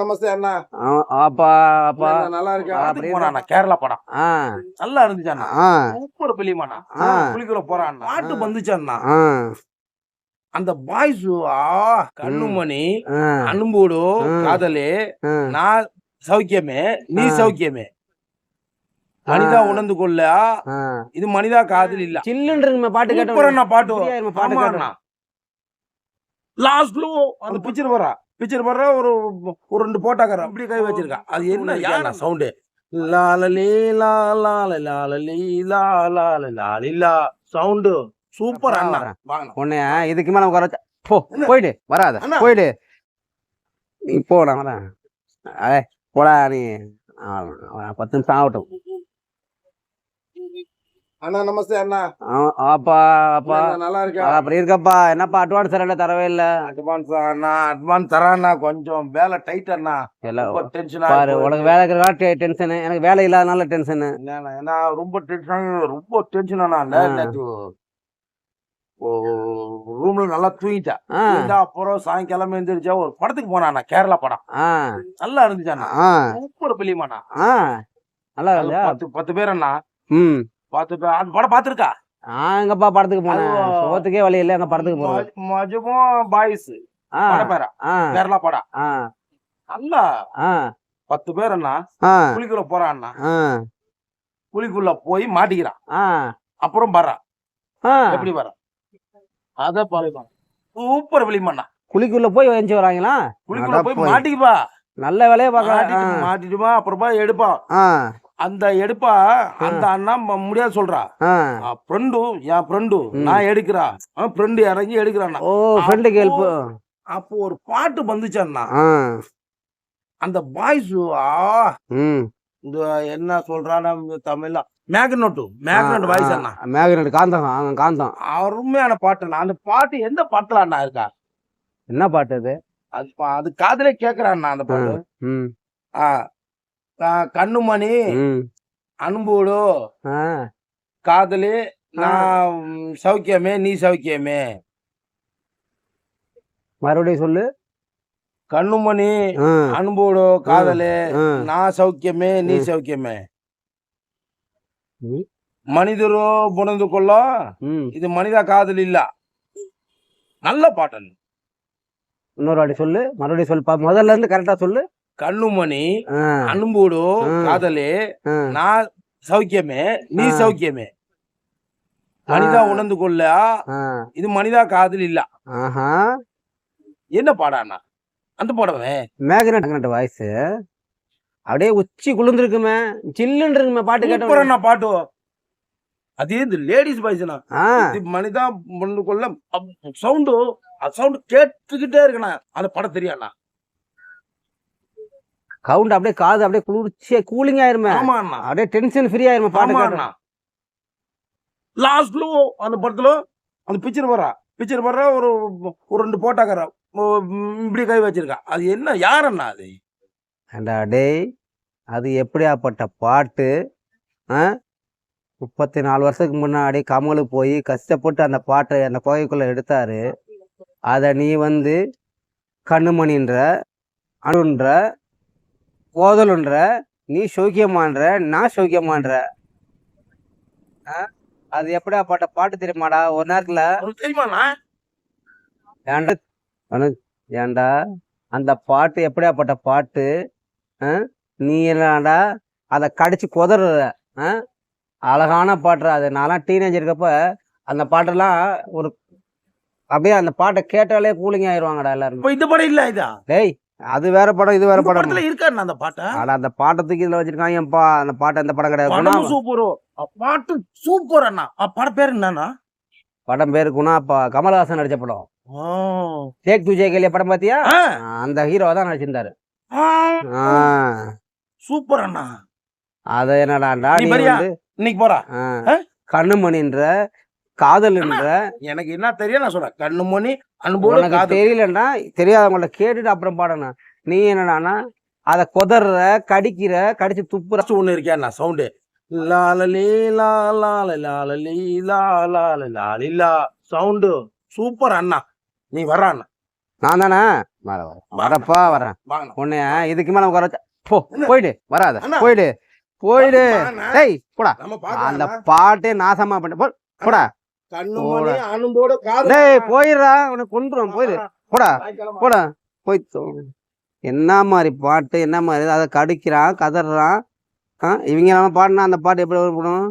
நமஸ்தே அண்ணா. அப்பா அப்பா நல்லா இருக்கேன். அப்படி போனா கேரளா படம் ஆ நல்லா இருந்துச்சு அண்ணா. ஆ சூப்பர் பிலிமாண்ணா. ஆ குளிக்கிற போறான் பாட்டு வந்துச்சு அண்ணா. ஆ அந்த பாய்ஸ் கண்ணுமணி ஆ அன்போடு காதலே நான் சௌக்கியமே நீ சௌக்கியமே மனிதா உணர்ந்து கொள்ள இது மனிதா காதல் இல்ல சில்லுன்ற பாட்டு கேட்ட பாட்டு பாட்டு கேட்டா லாஸ்ட்ல அந்த பிக்சர் வர்ற ஒரு ரெண்டு போட்டாக்கார அப்படி கை வச்சிருக்கா. அது என்ன யாரா சவுண்டு லாலலி லாலலி லாலலி சவுண்டு சூப்பர் அண்ணா. உன்னைய இதுக்கு மேல உட்கார போயிடு வராத போயிடு நீ போ நான் வரேன் போடா நீ 10 நிமிஷம் ஆகட்டும். அண்ணா நமஸ்தே அண்ணா. அப்பா அப்பா நல்லா இருக்கேன். அப்படி இருக்கப்பா. என்னப்பா அட்வான்ஸ் தரவே இல்ல? அட்வான்ஸ் தராண்ணா. கொஞ்சம் வேலை டைட் அண்ணா. பாரு உனக்கு வேலை இருக்கிறதா டென்ஷனு, எனக்கு வேலை இல்லாதனால டென்ஷனு. ஏன்னா ரொம்ப டென்ஷன் அண்ணா. ரூம்ல நல்லா தூங்கிட்டேன். அப்புறம் சாயங்காலம் எழுந்திரிச்சா ஒரு படத்துக்கு போனா கேரளா படம் நல்லா இருந்துச்சு அண்ணா. சூப்பர் பிலிமாண்ணா. நல்லா இருந்தா 10 பேர் அண்ணா. 10 பேர் அந்த படம் பாத்துருக்கா? எங்கப்பா படத்துக்கு போனேன், சோத்துக்கே வழி இல்ல. எங்க படத்துக்கு போறேன் மஜமும் பாய்ஸ் கேரளா படம் நல்லா 10 பேர் அண்ணா. குளிக்குள்ள போறான் அண்ணா. குளிக்குள்ள போய் மாட்டிக்கிறான். அப்புறம் வர்றான். எப்படி வர அத பாருங்க. சூப்பர் பிலிமாண்ணா. குளிக்குள்ள போய் வெஞ்சு வராங்களா? குளிக்குள்ள போய் மாட்டிக்குப்பா. நல்ல வேலையை பார்க்க மாட்டிட்டுமா அப்புறமா எடுப்பான். அந்த எடுப்பா அந்த அண்ணா முடியாது சொல்றா. என் ஃப்ரெண்டு நான் எடுக்கிறா. ஃப்ரெண்டு இறங்கி எடுக்கிறான். அப்போ ஒரு பாட்டு வந்துச்சு அண்ணா. அந்த பாய்ஸ் இந்த என்ன சொல்றான தமிழ்ல மேக்னெட் வாய்ஸ் அண்ணா. மேக்னெட் காந்தம் அருமையான பாட்டு. அந்த பாட்டு எந்த பாட்டுல அண்ணா இருக்கா? என்ன பாட்டு அது? அது காதலே கேக்குறான் அந்த பாட்டு. கண்ணுமணி அன்போடு காதலே நான் சௌக்கியமே நீ சௌக்கியமே. மறுபடியும் சொல்லு. கண்ணுமணி அன்போடு காதலே நான் சௌக்கியமே நீ சௌக்கியமே. மனிதரோ புணர்ந்து கொள்ள இது மனிதா காதல் இல்ல. நல்ல பாட்டு. இன்னொரு வாட்டி சொல்லு, மறுபடியும் சொல்லு. முதல்ல இருந்து கரெக்டா சொல்லு. கண்ணுமணி அன்போடு காதலே நான் சௌக்கியமே நீ சௌக்கியமே மனிதா உணர்ந்து கொள்ள இது மனிதா காதல் இல்ல. என்ன பாடாண்ணா அந்த பாடவே? மேக்னெட் வாய்ஸ் அப்படியே உச்சி குளிர்ந்துருக்குமே, சில்லுன்னு இருக்குமே பாட்டு கேட்ட பாட்டு. அதே இந்த லேடிஸ் வாய்ஸ்னா மனிதா உணர்ந்து கொள்ள சவுண்டு கேட்டுக்கிட்டே இருக்கண்ணா. அந்த படம் தெரியாண்ணா. கவுண்ட் அப்படியே காது அப்படியே குளிர்ச்சியா கூலிங் ஆயிருமே. அப்படியே டென்ஷன் ஃப்ரீ ஆயிருமே பாட்டு கேட்டா. லாஸ்ட்ல அந்த படத்துல அந்த பிக்சர் வர்ற ஒரு ரெண்டு போட்டாக்கார இப்படி கை வச்சிருக்கா. அது என்ன யாரண்ணா அது? டேய் அது எப்படியாப்பட்ட பாட்டு? 34 வருஷத்துக்கு முன்னாடி கமலு போய் கஷ்டப்பட்டு அந்த பாட்டை அந்த கோகைக்குள்ள எடுத்தாரு. அதை நீ கண்ணுமணின்ற அணுன்ற கோதலுன்ற நீ சௌக்கியமான்ற நான் சௌக்கியமான்ற. அது எப்படியாப்பட்ட பாட்டு தெரியுமாடா? ஒரு நேரத்துல ஏண்டா அந்த பாட்டு எப்படியாப்பட்ட பாட்டு? நீ என்னடா அதை கடிச்சு குதற அழகான பாட்டு அது. நான்லாம் டீனேஜ் இருக்கப்ப அந்த பாட்டெல்லாம் ஒரு அப்படியே அந்த பாட்டை கேட்டாலே கூலிங் ஆயிடுவாங்கடா எல்லாரும். இந்த படம் இல்ல இதா? டேய் அது வேற படம் இது வேற படம் இருக்காரு. அந்த பாட்டை அந்த பாட்டை தூக்கி இதுல வச்சிருக்காங்க. அந்த பாட்டு அந்த படம் கிடையாது. சூப்பர் பாட்டு சூப்பர் அண்ணா. படம் பேரு என்னன்னா? படம் பேரு குணா. கமலஹாசன் நடிச்ச படம். தேக் துஜே கேலிய படம் பாத்தியா? அந்த ஹீரோவா தான் நடிச்சிருந்தாரு. சூப்பர் அண்ணா. அத என்னடா இன்னைக்கு போறா கண்ணுமணின்ற காதல்ன்ற எனக்கு என்ன தெரியும் நான் சொல்றேன். கண்ணுமணி அன்போடு தெரியலன்னா தெரியாதவங்கள கேட்டுட்டு அப்புறம் பாடணும். நீ என்னடானா அதை கொதற கடிச்சு துப்புற ஒண்ணு இருக்கேன் சவுண்டு லாலலி லாலலி லாலலி சவுண்டு சூப்பர் அண்ணா. நீ வர்ற அண்ணா. நான் தானே வரப்பா வரேன் வாங்கண்ணா. உன்னைய இதுக்கு மேல உட்கார வச்சா போ போயிடு வராத அண்ணா. போயிடு போயிடு வாண்ணா. டேய் போடா நம்ம அந்த பாக்கலாம் பாட்டே நாசமா பண்ண போடா கண்ணு மணி அனும்போட காது டேய் போயிடுறா உன்னை கொண்டுருவான் போயிடு போடா போடா போய் என்ன மாதிரி பாட்டு என்ன மாதிரி அதை கடிக்கிறான் கதறான் இவங்க பாடினா அந்த பாட்டு எப்படி போடணும்